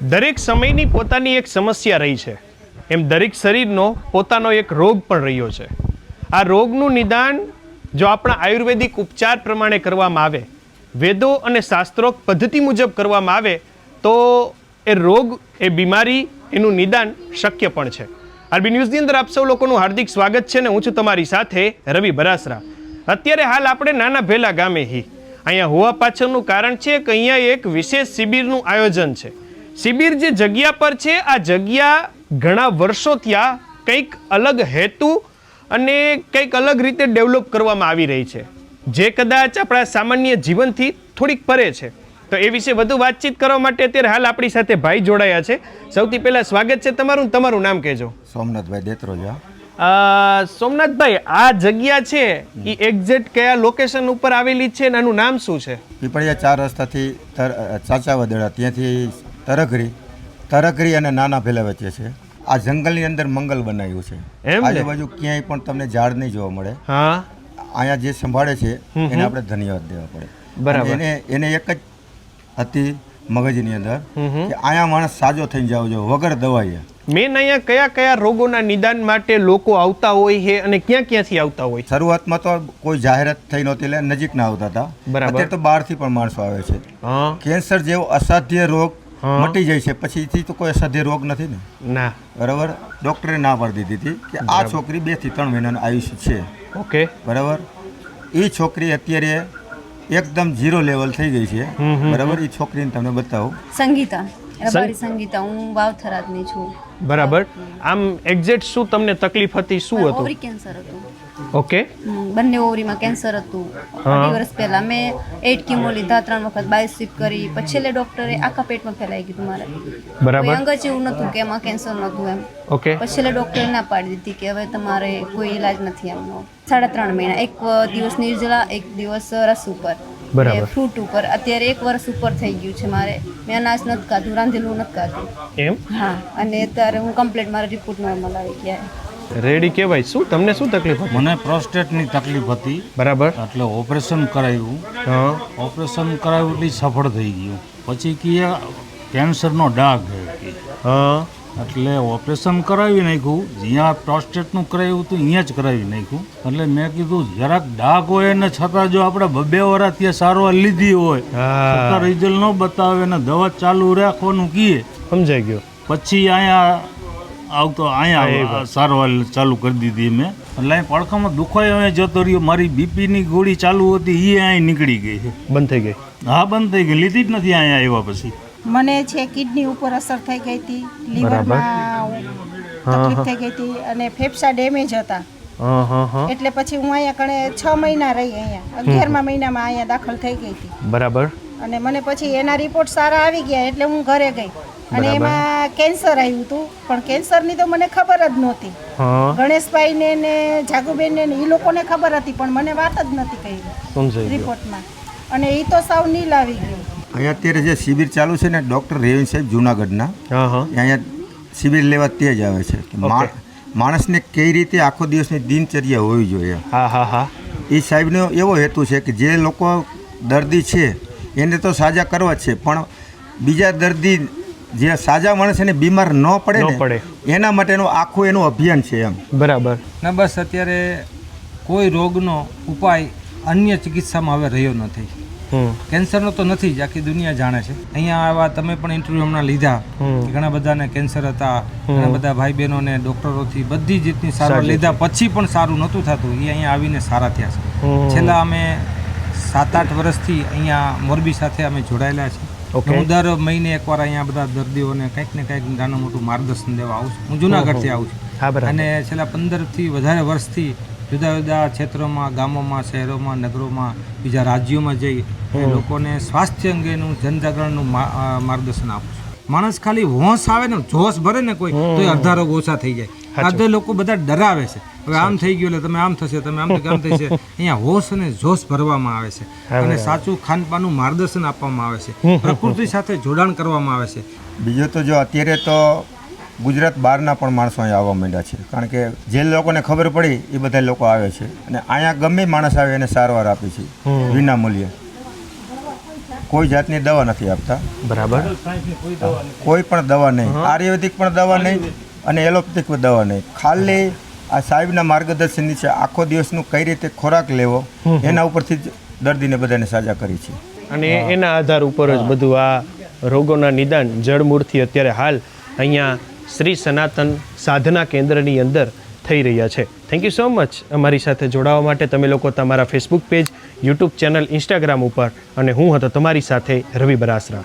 દરેક સમયની પોતાની એક સમસ્યા રહી છે, એમ દરેક શરીરનો પોતાનો એક રોગ પણ રહ્યો છે. આ રોગનું નિદાન જો આપણા આયુર્વેદિક ઉપચાર પ્રમાણે કરવામાં આવે, વેદો અને શાસ્ત્રોક્ત પદ્ધતિ મુજબ કરવામાં આવે તો એ રોગ, એ બીમારી, એનું નિદાન શક્ય પણ છે. આરબી ન્યૂઝની અંદર આપ સૌ લોકોનું હાર્દિક સ્વાગત છે ને હું છું તમારી સાથે રવિ બરાસરા. અત્યારે હાલ આપણે નાના ભેલા ગામે અહીંયા હોવા પાછળનું કારણ છે કે અહીંયા એક વિશેષ શિબિરનું આયોજન છે. શિબિર જે જગ્યા પર છે, આ જગ્યા ઘણા વર્ષો ત્યાં કંઈક અલગ હેતુ અને કંઈક અલગ રીતે ડેવલપ કરવામાં આવી રહી છે, જે કદાચ આપણા સામાન્ય જીવનથી થોડીક પરે છે. તો એ વિશે વધુ વાતચીત કરવા માટે અત્યારે હાલ આપણી સાથે ભાઈ જોડાયા છે. સૌથી પહેલા સ્વાગત છે તમારું નામ કહેજો. સોમનાથભાઈ દેત્રોજા. સોમનાથભાઈ, આ જગ્યા છે એ એક્ઝેક્ટ કયા લોકેશન ઉપર આવેલી છે અને આનું નામ શું છે? પીપળિયા 4 રસ્તાથી ચાચાવદડા, ત્યાંથી તરકરી અને નાના ભેલા વચ્ચે છે. આ જંગલની અંદર મંગલ બનાવ્યું છે. આજુબાજુ ક્યાંય પણ તમને ઝાડ નહીં જોવા મળે. હા, અહીંયા જે સંભાળે છે એને આપણે ધન્યવાદ દેવા પડે. બરાબર. એને એક જ હતી મગજની અંદર કે અહીંયા માણસ સાજો થઈને જાવ જો વગર દવાઈએ. મેન અહીંયા કયા કયા રોગોના નિદાન માટે લોકો આવતા હોય છે અને ક્યાં ક્યાંથી આવતા હોય? શરૂઆતમાં તો કોઈ જાહેરાત થઈ નહોતી એટલે નજીકના આવતા હતા. અત્યારે તો બહારથી પણ માણસો આવે છે. કેન્સર જેવો અસાધ્ય રોગ મટી જાય છે, પછીથી તો કોઈ અસાધ્ય રોગ નથી ને. ના, બરાબર. ડોક્ટરે ના પાડી દીધી હતી કે આ છોકરી 2 થી 3 મહિનાનું આયુષ્ય છે. ઓકે, બરાબર. એ છોકરી અત્યારે એકદમ 0 લેવલ થઈ ગઈ છે. બરાબર. એ છોકરીને તમને બતાવું. સંગીતા, હું વાવથરાજની છું. બરાબર. આમ એક્ઝેક્ટ શું તમને તકલીફ હતી, શું હતું? ઓવરી કેન્સર હતું. ઓકે. બંને ઓવરીમાં કેન્સર હતું. 2 વર્ષ પહેલા મેં 8 કિમો લીધા, 3 વખત બાયોપ્સી કરી, પછી છેલ્લે ડોક્ટરે આખા પેટમાં ફેલાઈ ગયું મારે. બરાબર. અંગ જ એવું નતું કે એમાં કેન્સર નતું એમ. ઓકે. પછી છેલ્લે ડોક્ટરે ના પાડી દીધી કે હવે તમારે કોઈ ઈલાજ નથી એમનો. 3.5 મહિના, એક દિવસ નિર્જલા, એક દિવસ રસ ઉપર, ફ્રૂટ ઉપર. અત્યારે 1 વર્ષ ઉપર થઈ ગયું છે મારે. મેં અનાજ નથી ખાધું, રાંધેલું નથી ખાધું. એમ? હા. અને અત્યારે હું કમ્પ્લીટ, મારા રિપોર્ટ નોર્મલ આવી ગયા. રેડી કહેવાય. શું તમને શું તકલીફ હતી? મને પ્રોસ્ટેટની તકલીફ હતી. બરાબર. એટલે ઓપરેશન કરાવ્યું. ઓપરેશન કરાવ્યું એટલે સફળ થઈ ગયું. પછી કે કેન્સરનો ડાઘ છે. એટલે ઓપરેશન કરાવી નાખ્યું. જ્યાં પ્રોસ્ટેટનું કરાવ્યું હતું અહીંયા જ કરાવી નાખ્યું. એટલે મેં કીધું જરાક ડાઘ હોય ને છતાં જો આપણે 2 વર્ષ ત્યાં સારવાર લીધી હોય, છતાં રિઝલ્ટ ન બતાવે ને દવા ચાલુ રાખવાનું કીએ. સમજાઈ ગયો. પછી અહીંયા સારવાર ચાલુ કરી દીધી મેં. એટલે પડખામાં દુખાય હવે જતો રહ્યો. મારી બીપીની ગોળી ચાલુ હતી એ અહીં નીકળી ગઈ છે. બંધ થઈ ગઈ? હા, બંધ થઈ ગઈ. લીધી જ નથી અહીંયા આવ્યા પછી. મને છે કિડની ઉપર અસર થઈ ગઈ હતી, લીવરમાં તકલીફ થઈ ગઈ હતી અને ફેફસા ડેમેજ હતા. એટલે પછી હું અહીંયા કણે 6 મહિના રહી. અહીંયા 11મા મહિનામાં અહીંયા દાખલ થઈ ગઈ હતી. બરાબર. અને મને પછી એના રિપોર્ટ સારા આવી ગયા એટલે હું ઘરે ગઈ. અને એમાં કેન્સર આવ્યું હતું, પણ કેન્સરની તો મને ખબર જ નહોતી. ગણેશભાઈને ને જાગુબેનને એ લોકોને ખબર હતી, પણ મને વાત જ નથી કહી રિપોર્ટમાં. અને એ તો સાવ નીલ આવી ગયું. અહીંયા અત્યારે જે શિબિર ચાલુ છે ને, ડૉક્ટર રેવન સાહેબ જુનાગઢના, અહીંયા શિબિર લેવા તે જ આવે છે. માણસને કઈ રીતે આખો દિવસની દિનચર્યા હોવી જોઈએ. એ સાહેબનો એવો હેતુ છે કે જે લોકો દર્દી છે એને તો સાજા કરવા જ છે, પણ બીજા દર્દી જે સાજા માણસ એને બીમાર ન પડે એના માટેનું આખું એનું અભિયાન છે એમ. બરાબર. ના, બસ અત્યારે કોઈ રોગનો ઉપાય અન્ય ચિકિત્સામાં હવે રહ્યો નથી. કેન્સરનો તો નથી જ, આખી દુનિયા જાણે છે. અહીંયા આવા તમે પણ ઇન્ટરવ્યુ હમણાં લીધા, ઘણા બધાને કેન્સર હતા, ઘણા બધા ભાઈ બહેનોને ડૉક્ટરોથી બધી રીતની સારવાર લીધા પછી પણ સારું નહોતું થતું. એ અહીંયા આવીને સારા થયા છે. છેલ્લા અમે 7-8 વર્ષથી અહીંયા મોરબી સાથે અમે જોડાયેલા છીએ. હું દર મહિને એકવાર અહીંયા બધા દર્દીઓને કંઈક ને કંઈક નાનું મોટું માર્ગદર્શન દેવા આવું છું. હું જુનાગઢથી આવું છું અને છેલ્લા 15થી વધારે વર્ષથી જુદા જુદા ક્ષેત્રોમાં, ગામોમાં, શહેરોમાં, નગરોમાં, બીજા રાજ્યોમાં જઈ લોકોને સ્વાસ્થ્ય અંગેનું જનજાગરણનું માર્ગદર્શન આપું છું. માણસ ખાલી હોશ આવે ને, જોશ ભરે ને કોઈ, તો એ અડધા રોગ ઓછા થઈ જાય. અડધા લોકો બધા ડરાવે છે, હવે આમ થઈ ગયું એટલે તમે આમ થશે, તમે આમ થશે. અહીંયા હોશ અને જોશ ભરવામાં આવે છે અને સાચું ખાનપાનનું માર્ગદર્શન આપવામાં આવે છે, પ્રકૃતિ સાથે જોડાણ કરવામાં આવે છે. બીજું તો જો અત્યારે તો ગુજરાત બહારના પણ માણસો અહીંયા આવવા માંડ્યા છે, કારણ કે જે લોકોને ખબર પડી એ બધા લોકો આવે છે અને અહીંયા ગમે માણસ આવે એને સારવાર આપે છે વિના મૂલ્યે. કોઈ જાતની દવા નથી આપતા. બરાબર. કોઈ પણ દવા નહીં, આયુર્વેદિક પણ દવા નહીં અને એલોપેથિક પણ દવા નહીં. ખાલી આ સાહેબના માર્ગદર્શન નીચે આખો દિવસનું કઈ રીતે ખોરાક લેવો એના ઉપરથી જ દર્દીને બધાને સાજા કરી છે. અને એના આધાર ઉપર જ બધું આ રોગોના નિદાન જડમૂળથી અત્યારે હાલ અહીંયા શ્રી સનાતન સાધના કેન્દ્રની અંદર થઈ રહ્યા છે. થેન્ક યુ સો મચ અમારી સાથે જોડાવા માટે. તમે લોકો તમારા Facebook page, YouTube channel, Instagram ઉપર, અને હું હતો તમારી સાથે રવિ બરાસરા.